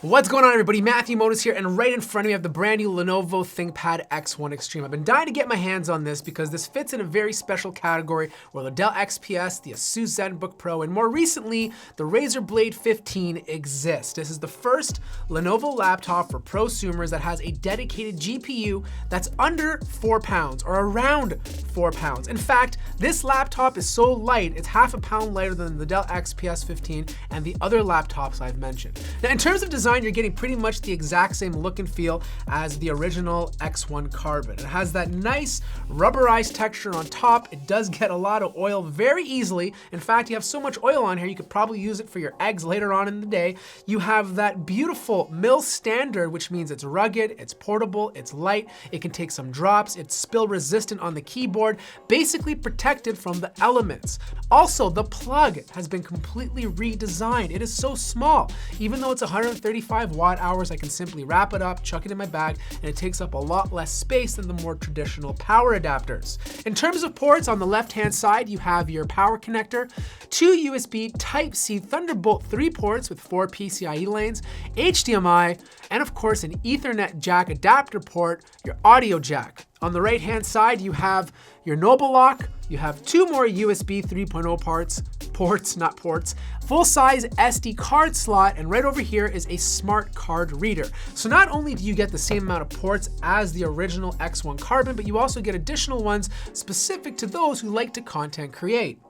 What's going on, everybody? Matthew Moniz here, and right in front of me I have the brand new Lenovo ThinkPad X1 Extreme. I've been dying to get my hands on this because this fits in a very special category where the Dell XPS, the Asus ZenBook Pro, and more recently, the Razer Blade 15 exist. This is the first Lenovo laptop for prosumers that has a dedicated GPU that's under 4 pounds or around 4 pounds. In fact, this laptop is so light, it's half a pound lighter than the Dell XPS 15 and the other laptops I've mentioned. Now, in terms of design, you're getting pretty much the exact same look and feel as the original X1 Carbon. It has that nice rubberized texture on top. It does get a lot of oil very easily. In fact, you have so much oil on here, you could probably use it for your eggs later on in the day. You have that beautiful mill standard, which means it's rugged, it's portable, it's light, it can take some drops, it's spill resistant on the keyboard, basically protected from the elements. Also, the plug has been completely redesigned. It is so small. Even though it's 135 watt hours, I can simply wrap it up, chuck it in my bag, and it takes up a lot less space than the more traditional power adapters. In terms of ports, on the left-hand side, you have your power connector, 2 USB Type-C Thunderbolt 3 ports with 4 PCIe lanes, HDMI, and of course an Ethernet jack adapter port, your audio jack. On the right-hand side, you have your Noble Lock, you have 2 more USB 3.0 ports, not ports, full-size SD card slot, and right over here is a smart card reader. So not only do you get the same amount of ports as the original X1 Carbon, but you also get additional ones specific to those who like to content create.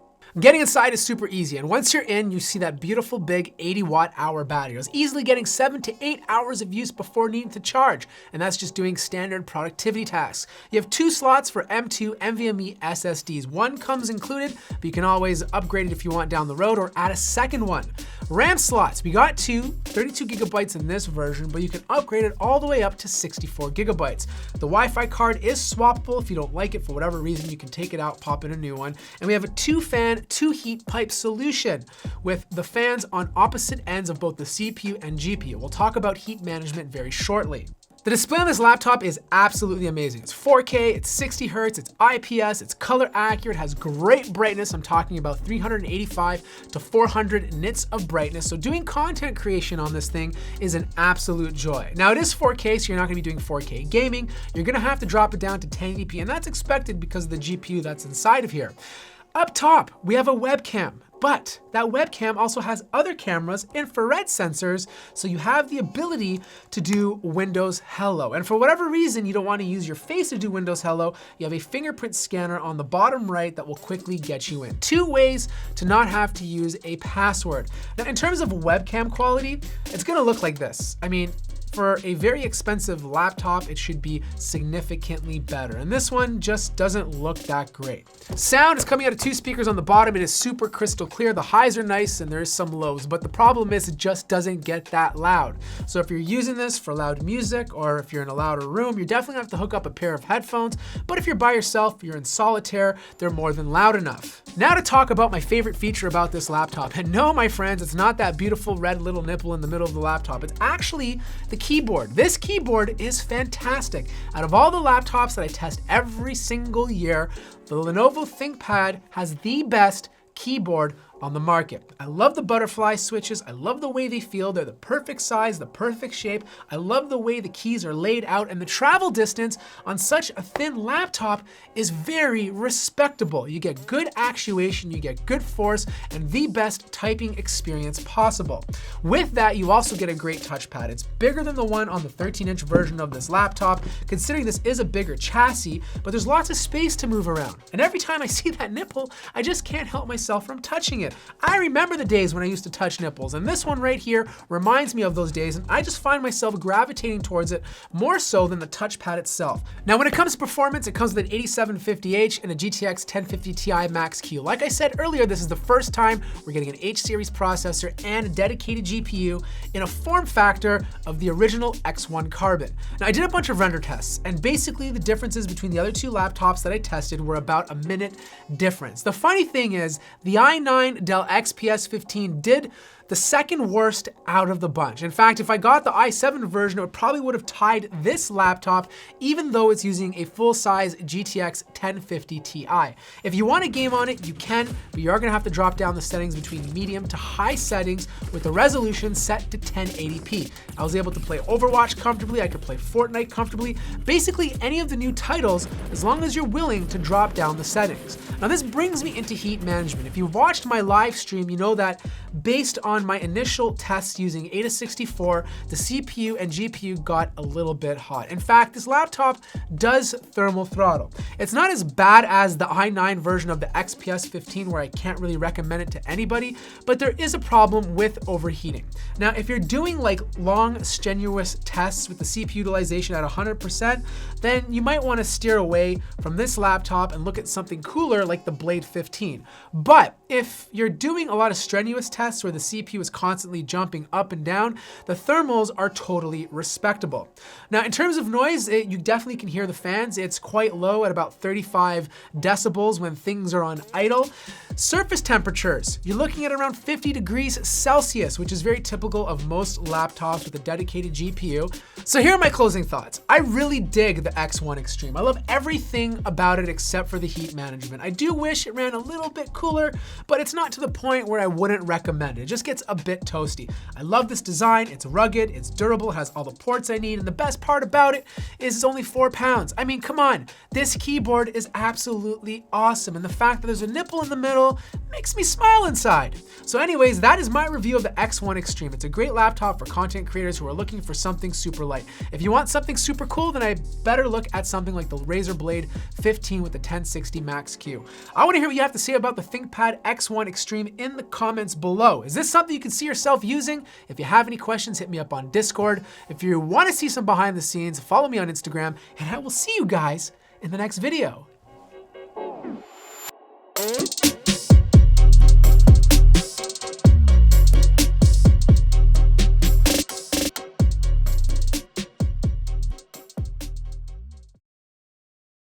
Getting inside is super easy, and once you're in, you see that beautiful big 80 watt hour battery. I was easily getting 7 to 8 hours of use before needing to charge, and that's just doing standard productivity tasks. You have 2 slots for M2 NVMe SSDs. One comes included, but you can always upgrade it if you want down the road or add a second one. RAM slots, we got 32 gigabytes in this version, but you can upgrade it all the way up to 64 gigabytes. The Wi-Fi card is swappable. If you don't like it for whatever reason, you can take it out, pop in a new one. And we have a 2-fan, 2-heat pipe solution with the fans on opposite ends of both the CPU and GPU. We'll talk about heat management very shortly. The display on this laptop is absolutely amazing. It's 4K, it's 60 Hz, it's IPS, it's color accurate, has great brightness. I'm talking about 385 to 400 nits of brightness. So doing content creation on this thing is an absolute joy. Now it is 4K, so you're not gonna be doing 4K gaming. You're gonna have to drop it down to 1080p, and that's expected because of the GPU that's inside of here. Up top, we have a webcam, but that webcam also has other cameras, infrared sensors, so you have the ability to do Windows Hello. And for whatever reason you don't want to use your face to do Windows Hello, you have a fingerprint scanner on the bottom right that will quickly get you in. 2 ways to not have to use a password. Now, in terms of webcam quality, it's gonna look like this. I mean, for a very expensive laptop, it should be significantly better. And this one just doesn't look that great. Sound is coming out of 2 speakers on the bottom. It is super crystal clear. The highs are nice and there is some lows, but the problem is it just doesn't get that loud. So if you're using this for loud music, or if you're in a louder room, you're definitely gonna have to hook up a pair of headphones. But if you're by yourself, you're in solitaire, they're more than loud enough. Now to talk about my favorite feature about this laptop. And no, my friends, it's not that beautiful red little nipple in the middle of the laptop. It's actually the keyboard. This keyboard is fantastic. Out of all the laptops that I test every single year, the Lenovo ThinkPad has the best keyboard on the market. I love the butterfly switches. I love the way they feel. They're the perfect size, the perfect shape. I love the way the keys are laid out, and the travel distance on such a thin laptop is very respectable. You get good actuation, you get good force, and the best typing experience possible. With that, you also get a great touchpad. It's bigger than the one on the 13-inch version of this laptop, considering this is a bigger chassis, but there's lots of space to move around. And every time I see that nipple, I just can't help myself from touching it. I remember the days when I used to touch nipples, and this one right here reminds me of those days, and I just find myself gravitating towards it more so than the touchpad itself. Now, when it comes to performance, it comes with an 8750H and a GTX 1050 Ti Max-Q. Like I said earlier, this is the first time we're getting an H-series processor and a dedicated GPU in a form factor of the original X1 Carbon. Now, I did a bunch of render tests, and basically the differences between the other 2 laptops that I tested were about a minute difference. The funny thing is, the i9 Dell XPS 15 did the second worst out of the bunch. In fact, if I got the i7 version, it probably would have tied this laptop, even though it's using a full-size GTX 1050 Ti. If you want to game on it, you can, but you are going to have to drop down the settings between medium to high settings with the resolution set to 1080p. I was able to play Overwatch comfortably, I could play Fortnite comfortably, basically any of the new titles, as long as you're willing to drop down the settings. Now this brings me into heat management. If you've watched my live stream, you know that based on my initial tests using Ada64, the CPU and GPU got a little bit hot. In fact, this laptop does thermal throttle. It's not as bad as the i9 version of the XPS 15 where I can't really recommend it to anybody, but there is a problem with overheating. Now, if you're doing like long, strenuous tests with the CPU utilization at 100%, then you might want to steer away from this laptop and look at something cooler like the Blade 15. But if you're doing a lot of strenuous tests where the CPU is constantly jumping up and down, the thermals are totally respectable. Now, in terms of noise, you definitely can hear the fans. It's quite low at about 35 decibels when things are on idle. Surface temperatures, you're looking at around 50 degrees Celsius, which is very typical of most laptops with a dedicated GPU. So here are my closing thoughts. I really dig the X1 Extreme. I love everything about it except for the heat management. I do wish it ran a little bit cooler, but it's not to the point where I wouldn't recommend it. It just gets a bit toasty. I love this design. It's rugged, it's durable, it has all the ports I need, and the best part about it is it's only 4 pounds. I mean, come on, this keyboard is absolutely awesome, and the fact that there's a nipple in the middle makes me smile inside. So anyways, that is my review of the X1 Extreme. It's a great laptop for content creators who are looking for something super light. If you want something super cool, then I better look at something like the Razer Blade 15 with the 1060 Max Q. I want to hear what you have to say about the ThinkPad X1 Extreme in the comments below. Is this something you can see yourself using? If you have any questions, hit me up on Discord. If you want to see some behind the scenes, follow me on Instagram, and I will see you guys in the next video.